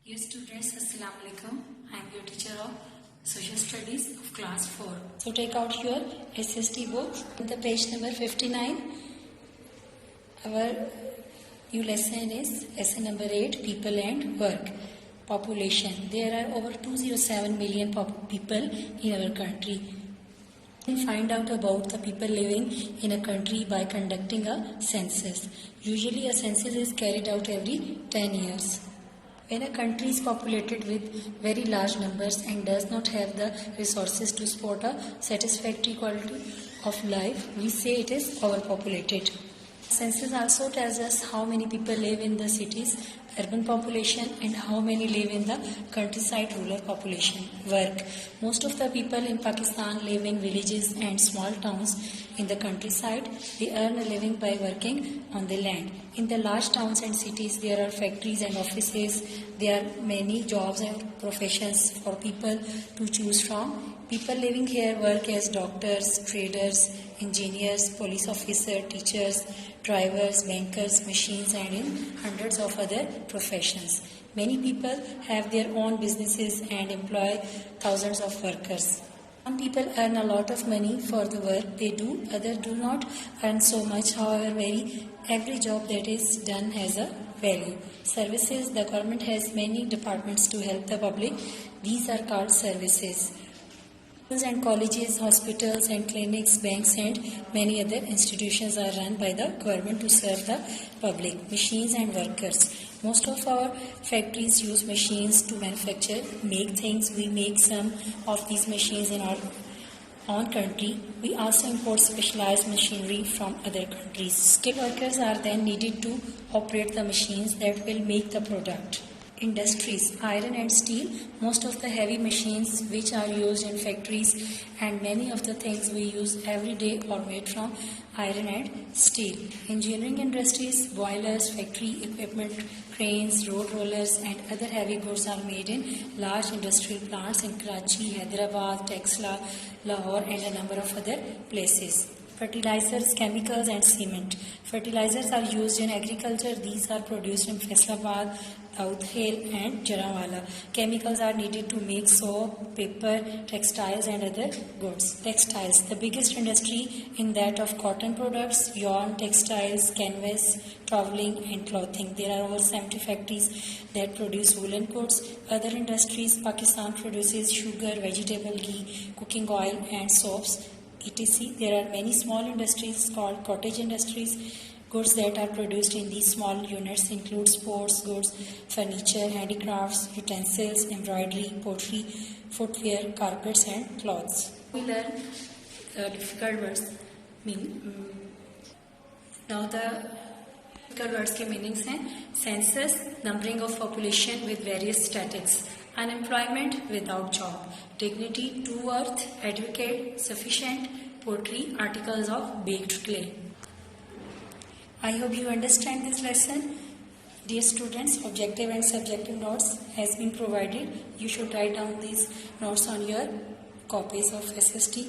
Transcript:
Dear students, Assalamu alaikum. I am your teacher of Social Studies of class 4. So take out your SST book. The page number 59. Our new lesson is lesson number 8, People and Work. Population. There are over 207 million people in our country. We find out about the people living in a country by conducting a census. Usually a census is carried out every 10 years. When a country is populated with very large numbers and does not have the resources to support a satisfactory quality of life, we say it is overpopulated. Census also tells us how many people live in the cities, urban population, and how many live in the countryside, rural population. Work. Most of the people in Pakistan live in villages and small towns in the countryside. They earn a living by working on the land. In the large towns and cities, there are factories and offices. There are many jobs and professions for people to choose from. People living here work as doctors, traders, engineers, police officers, teachers, drivers, bankers, machines, and in hundreds of other professions. Many people have their own businesses and employ thousands of workers. Some people earn a lot of money for the work they do, others do not earn so much. However, every job that is done has a value. Services. The government has many departments to help the public. These are called services. Schools and colleges, hospitals and clinics, banks and many other institutions are run by the government to serve the public. Machines and workers. Most of our factories use machines to make things. We make some of these machines in our own country. We also import specialized machinery from other countries. Skilled workers are then needed to operate the machines that will make the product. Industries, iron and steel. Most of the heavy machines which are used in factories and many of the things we use every day are made from iron and steel. Engineering industries, boilers, factory equipment, cranes, road rollers and other heavy goods are made in large industrial plants in Karachi, Hyderabad, Texla, Lahore and a number of other places. Fertilizers, chemicals and cement. Fertilizers are used in agriculture. These are produced in Faisalabad, Daud Khel and Jaranwala. Chemicals are needed to make soap, paper, textiles and other goods. Textiles. The biggest industry in that of cotton products, yarn, textiles, canvas, toweling and clothing. There are over 70 factories that produce woolen goods. Other industries, Pakistan produces sugar, vegetable ghee, cooking oil and soaps, etc. There are many small industries called cottage industries. Goods that are produced in these small units include sports goods, furniture, handicrafts, utensils, embroidery, pottery, footwear, carpets and cloths. We learn difficult words. Now the difficult words के meanings हैं census, numbering of population with various statics. Unemployment, without job. Dignity, to worth, advocate, sufficient, poetry, articles of baked clay. I hope you understand this lesson. Dear students, objective and subjective notes has been provided. You should write down these notes on your copies of SST.